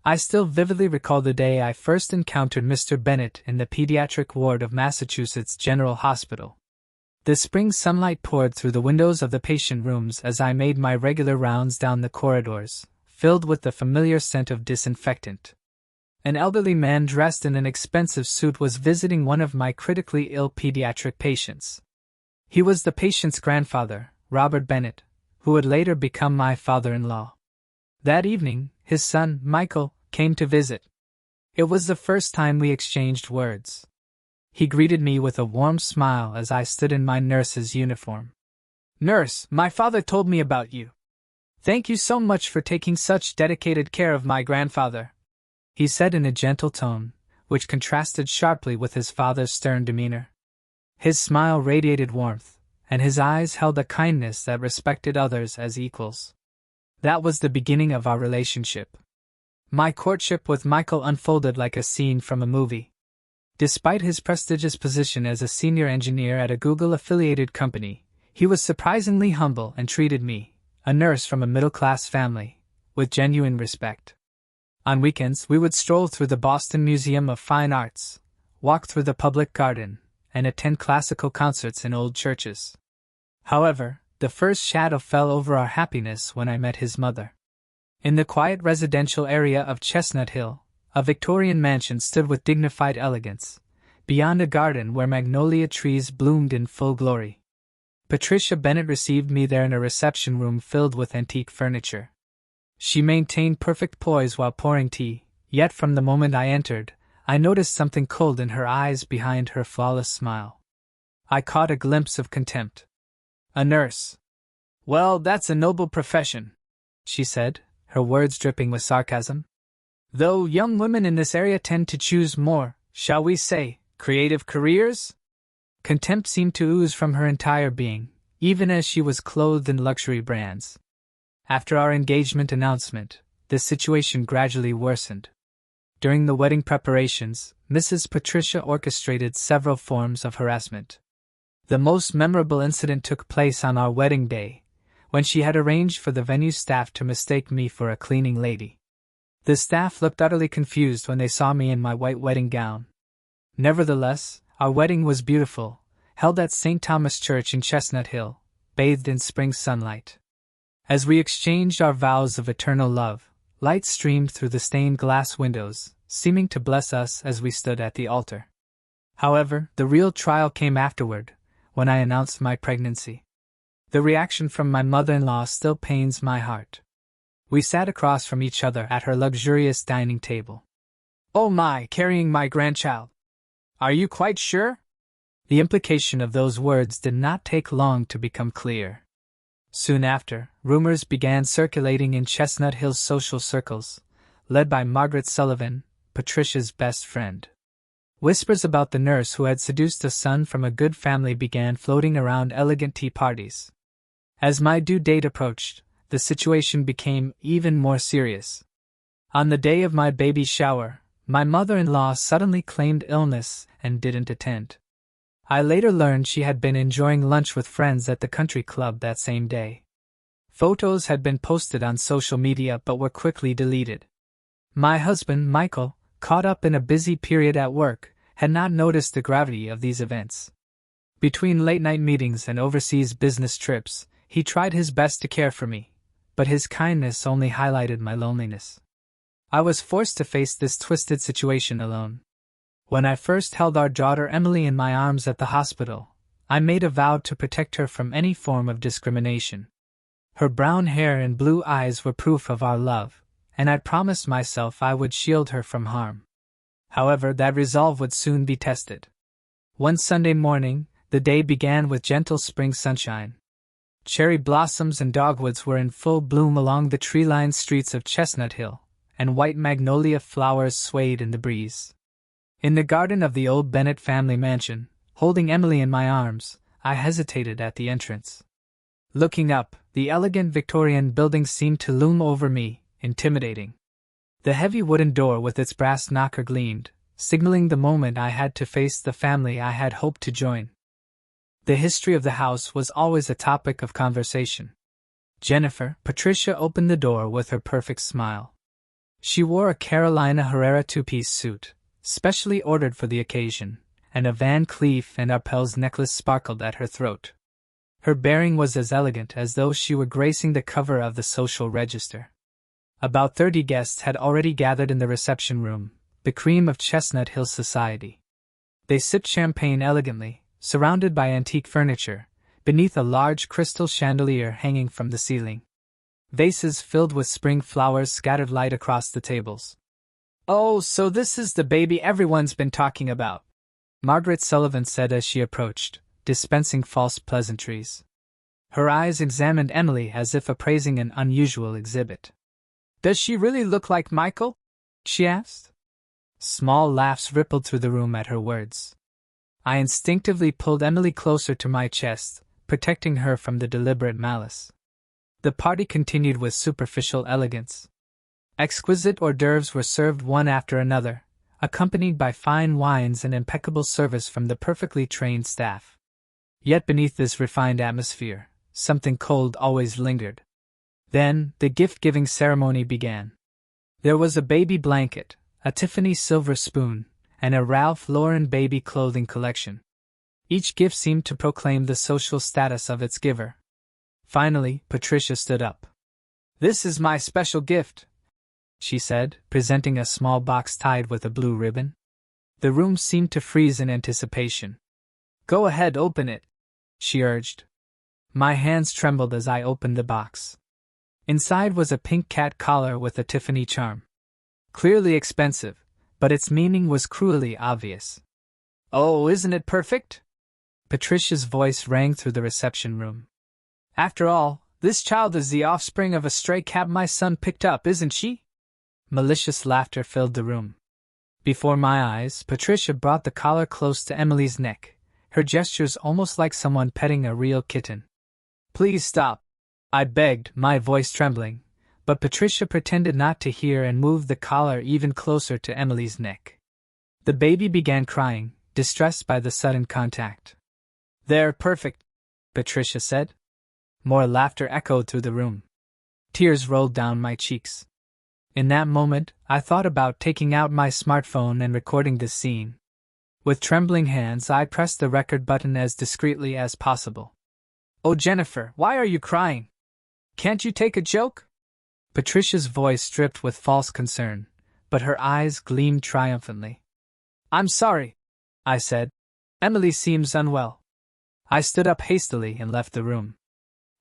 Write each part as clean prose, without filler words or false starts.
I still vividly recall the day I first encountered Mr. Bennett in the pediatric ward of Massachusetts General Hospital. The spring sunlight poured through the windows of the patient rooms as I made my regular rounds down the corridors, filled with the familiar scent of disinfectant. An elderly man dressed in an expensive suit was visiting one of my critically ill pediatric patients. He was the patient's grandfather, Robert Bennett, who would later become my father-in-law. That evening, his son, Michael, came to visit. It was the first time we exchanged words. He greeted me with a warm smile as I stood in my nurse's uniform. "Nurse, my father told me about you. Thank you so much for taking such dedicated care of my grandfather," he said in a gentle tone, which contrasted sharply with his father's stern demeanor. His smile radiated warmth, and his eyes held a kindness that respected others as equals. That was the beginning of our relationship. My courtship with Michael unfolded like a scene from a movie. Despite his prestigious position as a senior engineer at a Google-affiliated company, he was surprisingly humble and treated me, a nurse from a middle-class family, with genuine respect. On weekends, we would stroll through the Boston Museum of Fine Arts, walk through the public garden, and attend classical concerts in old churches. However, the first shadow fell over our happiness when I met his mother. In the quiet residential area of Chestnut Hill, a Victorian mansion stood with dignified elegance, beyond a garden where magnolia trees bloomed in full glory. Patricia Bennett received me there in a reception room filled with antique furniture. She maintained perfect poise while pouring tea, yet from the moment I entered, I noticed something cold in her eyes behind her flawless smile. I caught a glimpse of contempt. "A nurse. Well, that's a noble profession," she said, her words dripping with sarcasm. "Though young women in this area tend to choose more, shall we say, creative careers?" Contempt seemed to ooze from her entire being, even as she was clothed in luxury brands. After our engagement announcement, the situation gradually worsened. During the wedding preparations, Mrs. Patricia orchestrated several forms of harassment. The most memorable incident took place on our wedding day, when she had arranged for the venue staff to mistake me for a cleaning lady. The staff looked utterly confused when they saw me in my white wedding gown. Nevertheless, our wedding was beautiful, held at St. Thomas Church in Chestnut Hill, bathed in spring sunlight. As we exchanged our vows of eternal love, light streamed through the stained glass windows, seeming to bless us as we stood at the altar. However, the real trial came afterward, when I announced my pregnancy. The reaction from my mother-in-law still pains my heart. We sat across from each other at her luxurious dining table. "Oh my, carrying my grandchild! Are you quite sure?" The implication of those words did not take long to become clear. Soon after, rumors began circulating in Chestnut Hill's social circles, led by Margaret Sullivan, Patricia's best friend. Whispers about the nurse who had seduced a son from a good family began floating around elegant tea parties. As my due date approached, the situation became even more serious. On the day of my baby shower, my mother-in-law suddenly claimed illness and didn't attend. I later learned she had been enjoying lunch with friends at the country club that same day. Photos had been posted on social media but were quickly deleted. My husband, Michael, caught up in a busy period at work, had not noticed the gravity of these events. Between late-night meetings and overseas business trips, he tried his best to care for me, but his kindness only highlighted my loneliness. I was forced to face this twisted situation alone. When I first held our daughter Emily in my arms at the hospital, I made a vow to protect her from any form of discrimination. Her brown hair and blue eyes were proof of our love, and I promised myself I would shield her from harm. However, that resolve would soon be tested. One Sunday morning, the day began with gentle spring sunshine. Cherry blossoms and dogwoods were in full bloom along the tree-lined streets of Chestnut Hill, and white magnolia flowers swayed in the breeze. In the garden of the old Bennett family mansion, holding Emily in my arms, I hesitated at the entrance. Looking up, the elegant Victorian building seemed to loom over me, intimidating. The heavy wooden door with its brass knocker gleamed, signaling the moment I had to face the family I had hoped to join. The history of the house was always a topic of conversation. Patricia opened the door with her perfect smile. She wore a Carolina Herrera two-piece suit, specially ordered for the occasion, and a Van Cleef and Arpels necklace sparkled at her throat. Her bearing was as elegant as though she were gracing the cover of the Social Register. About 30 guests had already gathered in the reception room, the cream of Chestnut Hill society. They sipped champagne elegantly, surrounded by antique furniture, beneath a large crystal chandelier hanging from the ceiling. Vases filled with spring flowers scattered light across the tables. "Oh, so this is the baby everyone's been talking about," Margaret Sullivan said as she approached, dispensing false pleasantries. Her eyes examined Emily as if appraising an unusual exhibit. "Does she really look like Michael?" she asked. Small laughs rippled through the room at her words. I instinctively pulled Emily closer to my chest, protecting her from the deliberate malice. The party continued with superficial elegance. Exquisite hors d'oeuvres were served one after another, accompanied by fine wines and impeccable service from the perfectly trained staff. Yet beneath this refined atmosphere, something cold always lingered. Then, the gift-giving ceremony began. There was a baby blanket, a Tiffany silver spoon, and a Ralph Lauren baby clothing collection. Each gift seemed to proclaim the social status of its giver. Finally, Patricia stood up. "This is my special gift," she said, presenting a small box tied with a blue ribbon. The room seemed to freeze in anticipation. "Go ahead, open it," she urged. My hands trembled as I opened the box. Inside was a pink cat collar with a Tiffany charm. Clearly expensive, but its meaning was cruelly obvious. "Oh, isn't it perfect?" Patricia's voice rang through the reception room. "After all, this child is the offspring of a stray cat my son picked up, isn't she?" Malicious laughter filled the room. Before my eyes, Patricia brought the collar close to Emily's neck, her gestures almost like someone petting a real kitten. "Please stop," I begged, my voice trembling, but Patricia pretended not to hear and moved the collar even closer to Emily's neck. The baby began crying, distressed by the sudden contact. "They're perfect," Patricia said. More laughter echoed through the room. Tears rolled down my cheeks. In that moment, I thought about taking out my smartphone and recording this scene. With trembling hands, I pressed the record button as discreetly as possible. "Oh, Jennifer, why are you crying? Can't you take a joke?" Patricia's voice dripped with false concern, but her eyes gleamed triumphantly. "I'm sorry," I said. "Emily seems unwell." I stood up hastily and left the room.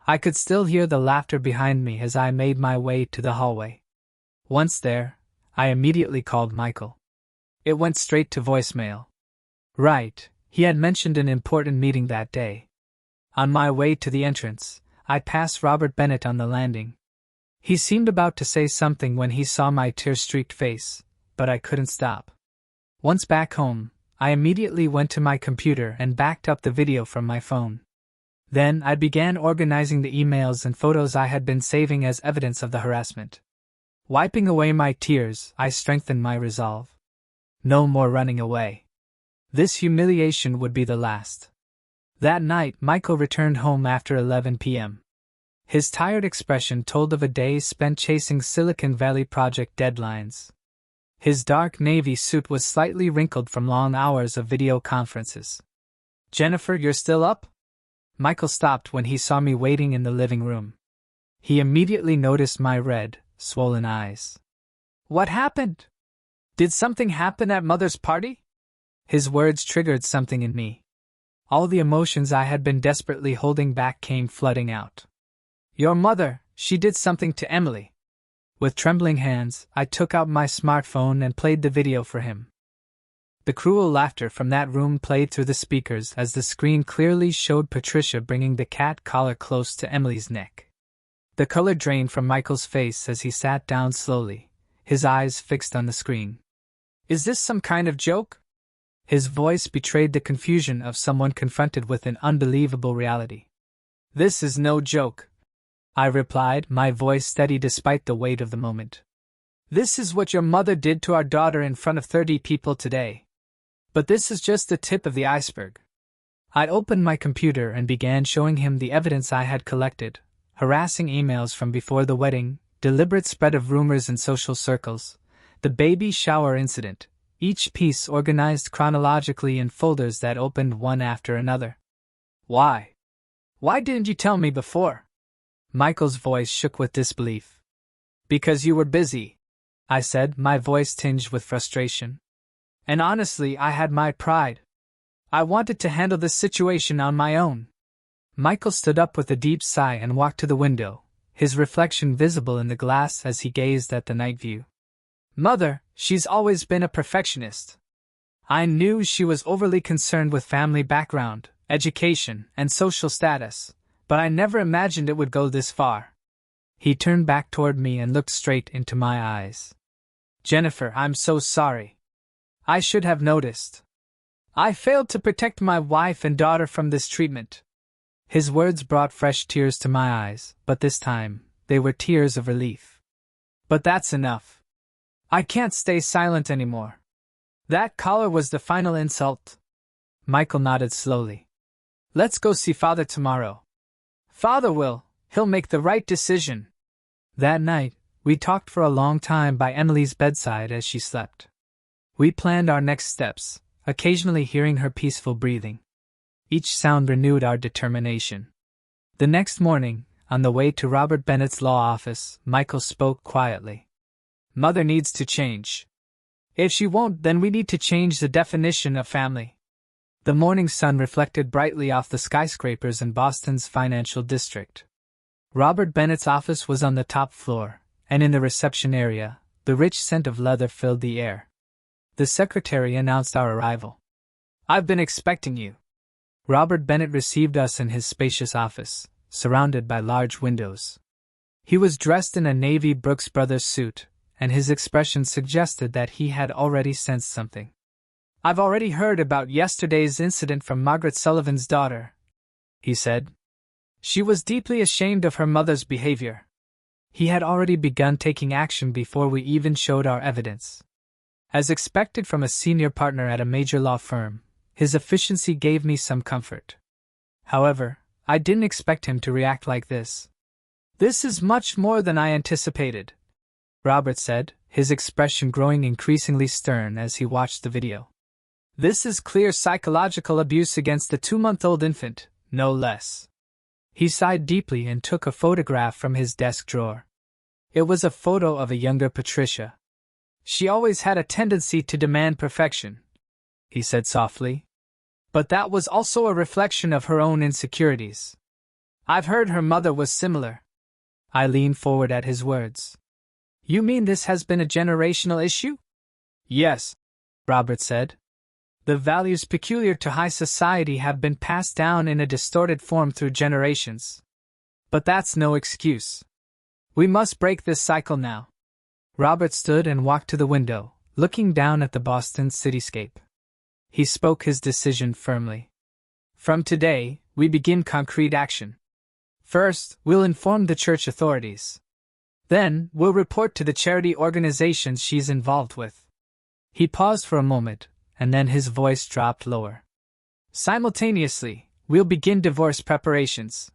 I could still hear the laughter behind me as I made my way to the hallway. Once there, I immediately called Michael. It went straight to voicemail. Right, he had mentioned an important meeting that day. On my way to the entrance, I passed Robert Bennett on the landing. He seemed about to say something when he saw my tear-streaked face, but I couldn't stop. Once back home, I immediately went to my computer and backed up the video from my phone. Then I began organizing the emails and photos I had been saving as evidence of the harassment. Wiping away my tears, I strengthened my resolve. No more running away. This humiliation would be the last. That night, Michael returned home after 11 p.m. His tired expression told of a day spent chasing Silicon Valley project deadlines. His dark navy suit was slightly wrinkled from long hours of video conferences. "Jennifer, you're still up?" Michael stopped when he saw me waiting in the living room. He immediately noticed my red, swollen eyes. "What happened? Did something happen at Mother's party?" His words triggered something in me. All the emotions I had been desperately holding back came flooding out. "Your mother, she did something to Emily." With trembling hands, I took out my smartphone and played the video for him. The cruel laughter from that room played through the speakers as the screen clearly showed Patricia bringing the cat collar close to Emily's neck. The color drained from Michael's face as he sat down slowly, his eyes fixed on the screen. "Is this some kind of joke?" His voice betrayed the confusion of someone confronted with an unbelievable reality. "This is no joke," I replied, my voice steady despite the weight of the moment. "This is what your mother did to our daughter in front of 30 people today. But this is just the tip of the iceberg." I opened my computer and began showing him the evidence I had collected, harassing emails from before the wedding, deliberate spread of rumors in social circles, The baby shower incident, each piece organized chronologically in folders that opened one after another. Why? Why didn't you tell me before? Michael's voice shook with disbelief. Because you were busy, I said, my voice tinged with frustration. And honestly, I had my pride. I wanted to handle this situation on my own. Michael stood up with a deep sigh and walked to the window, his reflection visible in the glass as he gazed at the night view. Mother, she's always been a perfectionist. I knew she was overly concerned with family background, education, and social status, but I never imagined it would go this far. He turned back toward me and looked straight into my eyes. Jennifer, I'm so sorry. I should have noticed. I failed to protect my wife and daughter from this treatment. His words brought fresh tears to my eyes, but this time, they were tears of relief. But that's enough. I can't stay silent anymore. That collar was the final insult. Michael nodded slowly. Let's go see Father tomorrow. Father will, he'll make the right decision. That night, we talked for a long time by Emily's bedside as she slept. We planned our next steps, occasionally hearing her peaceful breathing. Each sound renewed our determination. The next morning, on the way to Robert Bennett's law office, Michael spoke quietly. Mother needs to change. If she won't, then we need to change the definition of family. The morning sun reflected brightly off the skyscrapers in Boston's financial district. Robert Bennett's office was on the top floor, and in the reception area, the rich scent of leather filled the air. The secretary announced our arrival. I've been expecting you. Robert Bennett received us in his spacious office, surrounded by large windows. He was dressed in a navy Brooks Brothers suit, and his expression suggested that he had already sensed something. I've already heard about yesterday's incident from Margaret Sullivan's daughter, he said. She was deeply ashamed of her mother's behavior. He had already begun taking action before we even showed our evidence. As expected from a senior partner at a major law firm, his efficiency gave me some comfort. However, I didn't expect him to react like this. This is much more than I anticipated, Robert said, his expression growing increasingly stern as he watched the video. This is clear psychological abuse against a 2-month-old infant, no less. He sighed deeply and took a photograph from his desk drawer. It was a photo of a younger Patricia. She always had a tendency to demand perfection, he said softly. But that was also a reflection of her own insecurities. I've heard her mother was similar. I leaned forward at his words. You mean this has been a generational issue? Yes, Robert said. The values peculiar to high society have been passed down in a distorted form through generations. But that's no excuse. We must break this cycle now. Robert stood and walked to the window, looking down at the Boston cityscape. He spoke his decision firmly. From today, we begin concrete action. First, we'll inform the church authorities. Then, we'll report to the charity organizations she's involved with. He paused for a moment, and then his voice dropped lower. Simultaneously, we'll begin divorce preparations.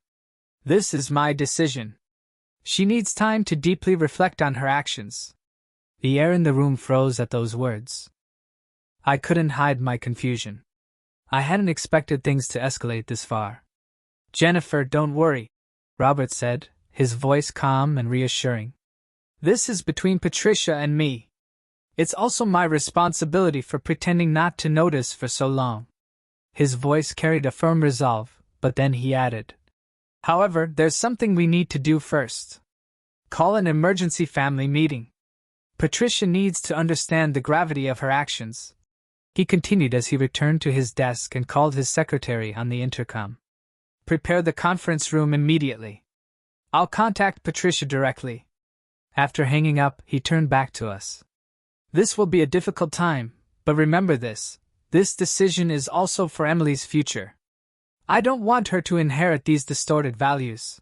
This is my decision. She needs time to deeply reflect on her actions. The air in the room froze at those words. I couldn't hide my confusion. I hadn't expected things to escalate this far. Jennifer, don't worry, Robert said, his voice calm and reassuring. This is between Patricia and me. It's also my responsibility for pretending not to notice for so long. His voice carried a firm resolve, but then he added, however, there's something we need to do first. Call an emergency family meeting. Patricia needs to understand the gravity of her actions. He continued as he returned to his desk and called his secretary on the intercom. Prepare the conference room immediately. I'll contact Patricia directly. After hanging up, he turned back to us. This will be a difficult time, but remember this decision is also for Emily's future. I don't want her to inherit these distorted values.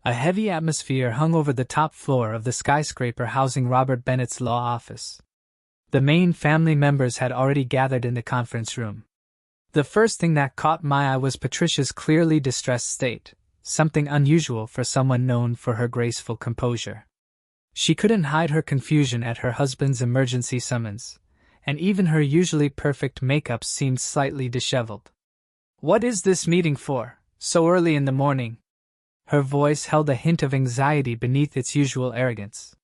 A heavy atmosphere hung over the top floor of the skyscraper housing Robert Bennett's law office. The main family members had already gathered in the conference room. The first thing that caught my eye was Patricia's clearly distressed state, something unusual for someone known for her graceful composure. She couldn't hide her confusion at her husband's emergency summons, and even her usually perfect makeup seemed slightly disheveled. "What is this meeting for, so early in the morning?" Her voice held a hint of anxiety beneath its usual arrogance.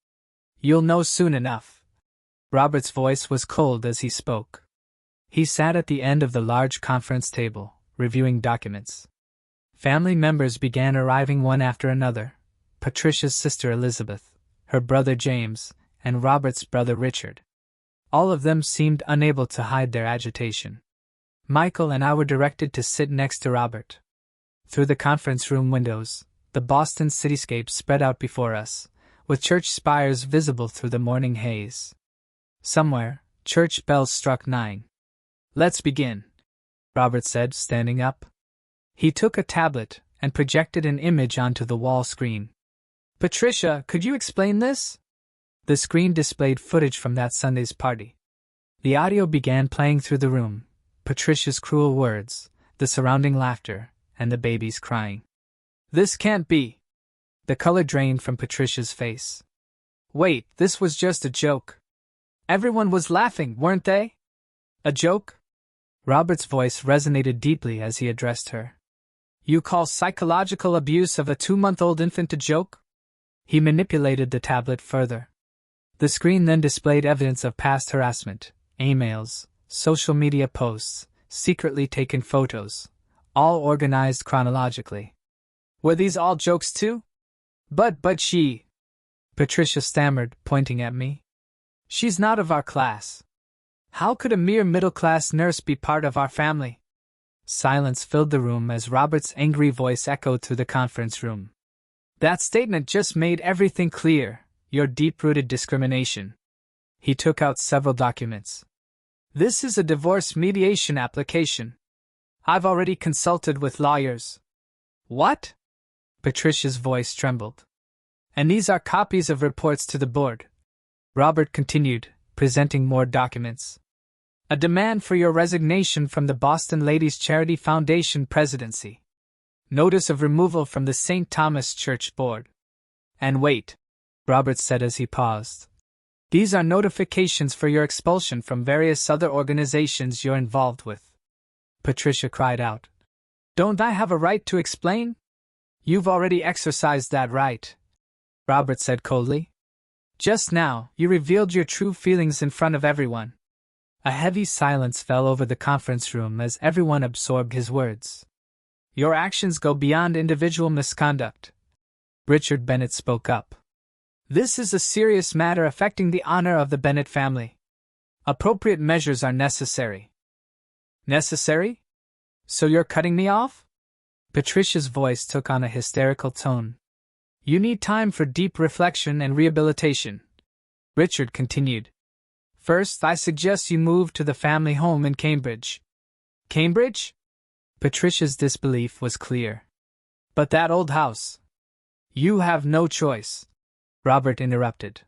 "You'll know soon enough." Robert's voice was cold as he spoke. He sat at the end of the large conference table, reviewing documents. Family members began arriving one after another: Patricia's sister Elizabeth, her brother James, and Robert's brother Richard. All of them seemed unable to hide their agitation. Michael and I were directed to sit next to Robert. Through the conference room windows, the Boston cityscape spread out before us, with church spires visible through the morning haze. Somewhere, church bells struck 9. "Let's begin," Robert said, standing up. He took a tablet and projected an image onto the wall screen. "Patricia, could you explain this?" The screen displayed footage from that Sunday's party. The audio began playing through the room: Patricia's cruel words, the surrounding laughter, and the babies crying. "This can't be." The color drained from Patricia's face. "Wait, this was just a joke. Everyone was laughing, weren't they? A joke?" Robert's voice resonated deeply as he addressed her. "You call psychological abuse of a 2-month-old infant a joke?" He manipulated the tablet further. The screen then displayed evidence of past harassment: emails, social media posts, secretly taken photos, all organized chronologically. "Were these all jokes too?" But she," Patricia stammered, pointing at me. "She's not of our class. How could a mere middle-class nurse be part of our family?" Silence filled the room as Robert's angry voice echoed through the conference room. "That statement just made everything clear: your deep-rooted discrimination." He took out several documents. "This is a divorce mediation application. I've already consulted with lawyers." "What?" Patricia's voice trembled. "And these are copies of reports to the board," Robert continued, presenting more documents. "A demand for your resignation from the Boston Ladies Charity Foundation presidency. Notice of removal from the St. Thomas Church Board. And wait," Robert said as he paused. "These are notifications for your expulsion from various other organizations you're involved with." Patricia cried out. "Don't I have a right to explain?" "You've already exercised that right," Robert said coldly. "Just now, you revealed your true feelings in front of everyone." A heavy silence fell over the conference room as everyone absorbed his words. "Your actions go beyond individual misconduct," Richard Bennett spoke up. "This is a serious matter affecting the honor of the Bennett family. Appropriate measures are necessary." "Necessary? So you're cutting me off?" Patricia's voice took on a hysterical tone. "You need time for deep reflection and rehabilitation," Richard continued. "First, I suggest you move to the family home in Cambridge." "Cambridge?" Patricia's disbelief was clear. "But that old house—" "You have no choice," Robert interrupted.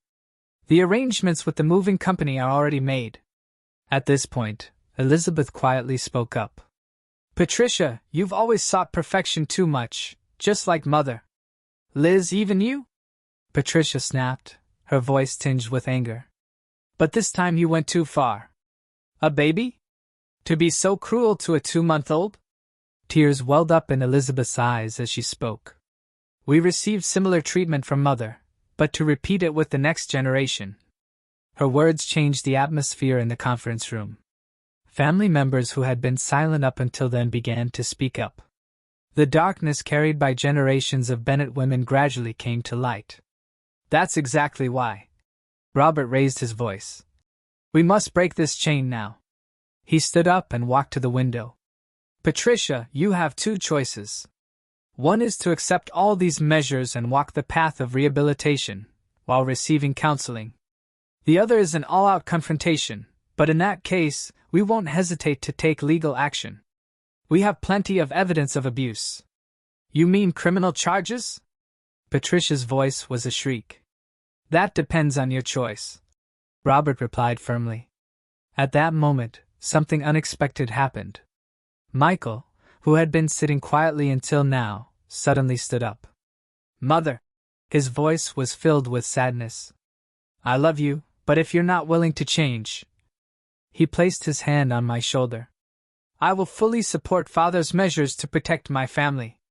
"The arrangements with the moving company are already made." At this point, Elizabeth quietly spoke up. "Patricia, you've always sought perfection too much, just like Mother." "Liz, even you?" Patricia snapped, her voice tinged with anger. "But this time you went too far. A baby? To be so cruel to a 2-month-old?" Tears welled up in Elizabeth's eyes as she spoke. "We received similar treatment from Mother, but to repeat it with the next generation." Her words changed the atmosphere in the conference room. Family members who had been silent up until then began to speak up. The darkness carried by generations of Bennett women gradually came to light. "That's exactly why." Robert raised his voice. "We must break this chain now." He stood up and walked to the window. "Patricia, you have two choices. One is to accept all these measures and walk the path of rehabilitation, while receiving counseling. The other is an all-out confrontation, but in that case, we won't hesitate to take legal action. We have plenty of evidence of abuse." "You mean criminal charges?" Patricia's voice was a shriek. "That depends on your choice," Robert replied firmly. At that moment, something unexpected happened. Michael, who had been sitting quietly until now, suddenly stood up. "Mother!" His voice was filled with sadness. I love you, but if you're not willing to change. He placed his hand on my shoulder. I will fully support Father's measures to protect my family.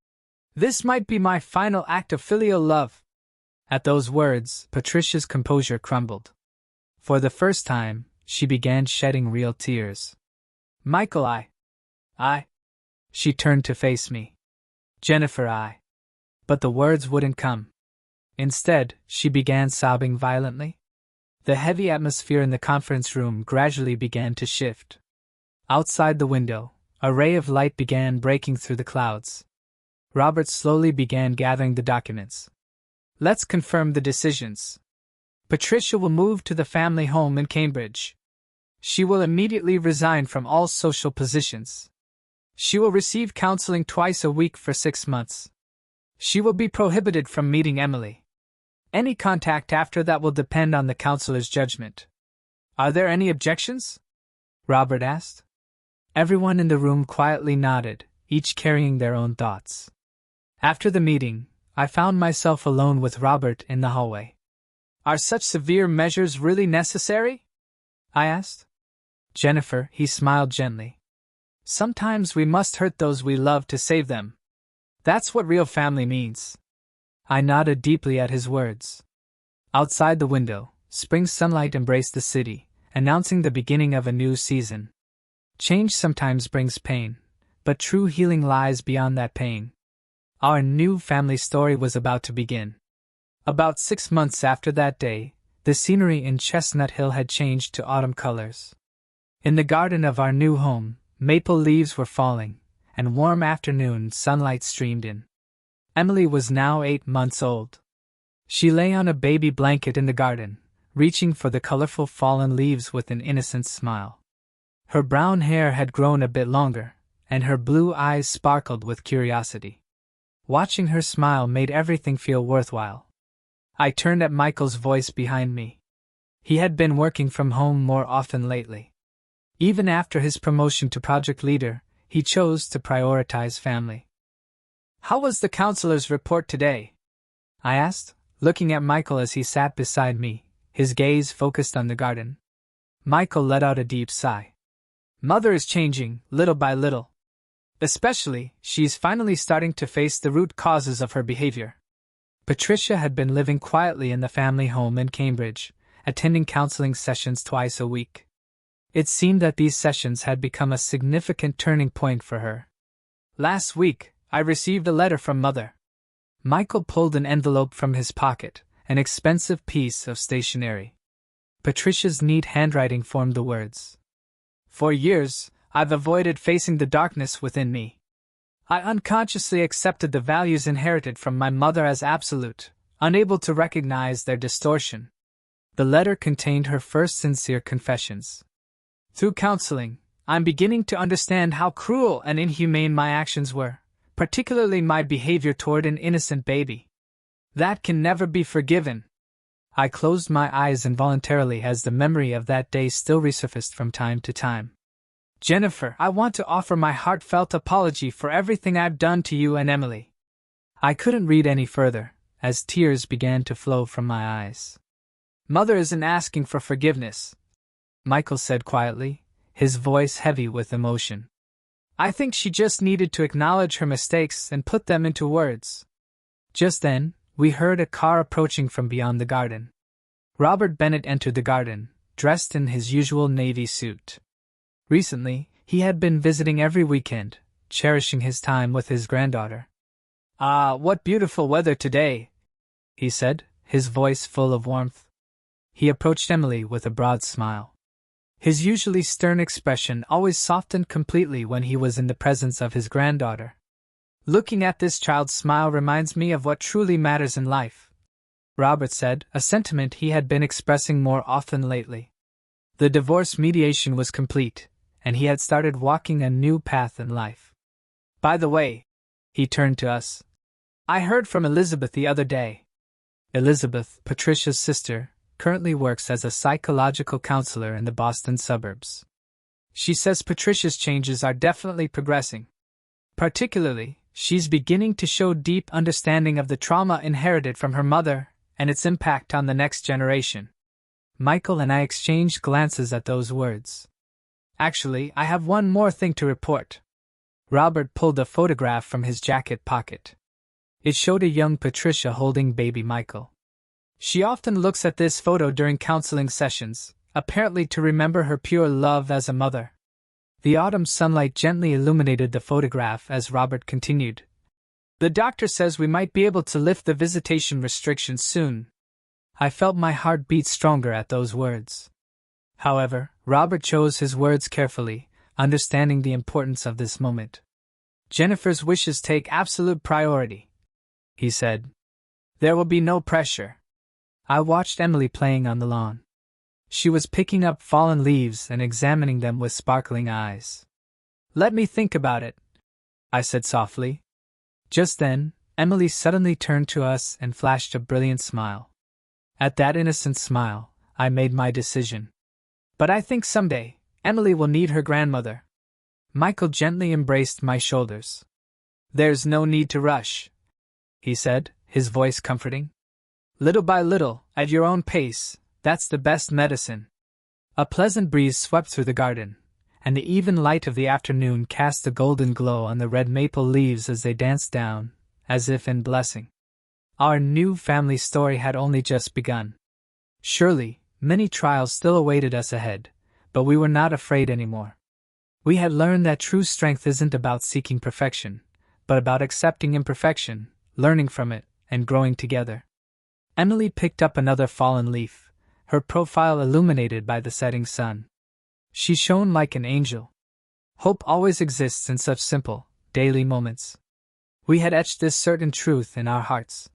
This might be my final act of filial love. At those words, Patricia's composure crumbled. For the first time, she began shedding real tears. Michael, I. She turned to face me. Jennifer, I. But the words wouldn't come. Instead, she began sobbing violently. The heavy atmosphere in the conference room gradually began to shift. Outside the window, a ray of light began breaking through the clouds. Robert slowly began gathering the documents. Let's confirm the decisions. Patricia will move to the family home in Cambridge. She will immediately resign from all social positions. She will receive counseling twice a week for 6 months. She will be prohibited from meeting Emily. Any contact after that will depend on the counselor's judgment. Are there any objections? Robert asked. Everyone in the room quietly nodded, each carrying their own thoughts. After the meeting, I found myself alone with Robert in the hallway. Are such severe measures really necessary? I asked. Jennifer, he smiled gently. Sometimes we must hurt those we love to save them. That's what real family means. I nodded deeply at his words. Outside the window, spring sunlight embraced the city, announcing the beginning of a new season. Change sometimes brings pain, but true healing lies beyond that pain. Our new family story was about to begin. About 6 months after that day, the scenery in Chestnut Hill had changed to autumn colors. In the garden of our new home, maple leaves were falling, and warm afternoon sunlight streamed in. Emily was now 8 months old. She lay on a baby blanket in the garden, reaching for the colorful fallen leaves with an innocent smile. Her brown hair had grown a bit longer, and her blue eyes sparkled with curiosity. Watching her smile made everything feel worthwhile. I turned at Michael's voice behind me. He had been working from home more often lately. Even after his promotion to project leader, he chose to prioritize family. How was the counselor's report today? I asked, looking at Michael as he sat beside me, his gaze focused on the garden. Michael let out a deep sigh. Mother is changing, little by little. Especially, she's finally starting to face the root causes of her behavior. Patricia had been living quietly in the family home in Cambridge, attending counseling sessions twice a week. It seemed that these sessions had become a significant turning point for her. Last week, I received a letter from Mother. Michael pulled an envelope from his pocket, an expensive piece of stationery. Patricia's neat handwriting formed the words. For years, I've avoided facing the darkness within me. I unconsciously accepted the values inherited from my mother as absolute, unable to recognize their distortion. The letter contained her first sincere confessions. Through counseling, I'm beginning to understand how cruel and inhumane my actions were, particularly my behavior toward an innocent baby. That can never be forgiven. I closed my eyes involuntarily as the memory of that day still resurfaced from time to time. Jennifer, I want to offer my heartfelt apology for everything I've done to you and Emily. I couldn't read any further, as tears began to flow from my eyes. Mother isn't asking for forgiveness, Michael said quietly, his voice heavy with emotion. I think she just needed to acknowledge her mistakes and put them into words. Just then, we heard a car approaching from beyond the garden. Robert Bennett entered the garden, dressed in his usual navy suit. Recently, he had been visiting every weekend, cherishing his time with his granddaughter. Ah, what beautiful weather today, he said, his voice full of warmth. He approached Emily with a broad smile. His usually stern expression always softened completely when he was in the presence of his granddaughter. Looking at this child's smile reminds me of what truly matters in life, Robert said, a sentiment he had been expressing more often lately. The divorce mediation was complete, and he had started walking a new path in life. By the way, he turned to us. I heard from Elizabeth the other day. Elizabeth, Patricia's sister, currently works as a psychological counselor in the Boston suburbs. She says Patricia's changes are definitely progressing. Particularly, she's beginning to show deep understanding of the trauma inherited from her mother and its impact on the next generation. Michael and I exchanged glances at those words. Actually, I have one more thing to report. Robert pulled a photograph from his jacket pocket. It showed a young Patricia holding baby Michael. She often looks at this photo during counseling sessions, apparently to remember her pure love as a mother. The autumn sunlight gently illuminated the photograph as Robert continued. The doctor says we might be able to lift the visitation restrictions soon. I felt my heart beat stronger at those words. However, Robert chose his words carefully, understanding the importance of this moment. Jennifer's wishes take absolute priority, he said. There will be no pressure. I watched Emily playing on the lawn. She was picking up fallen leaves and examining them with sparkling eyes. Let me think about it, I said softly. Just then, Emily suddenly turned to us and flashed a brilliant smile. At that innocent smile, I made my decision. But I think someday, Emily will need her grandmother. Michael gently embraced my shoulders. There's no need to rush, he said, his voice comforting. Little by little, at your own pace, that's the best medicine. A pleasant breeze swept through the garden, and the even light of the afternoon cast a golden glow on the red maple leaves as they danced down, as if in blessing. Our new family story had only just begun. Surely, many trials still awaited us ahead, but we were not afraid anymore. We had learned that true strength isn't about seeking perfection, but about accepting imperfection, learning from it, and growing together. Emily picked up another fallen leaf, her profile illuminated by the setting sun. She shone like an angel. Hope always exists in such simple, daily moments. We had etched this certain truth in our hearts.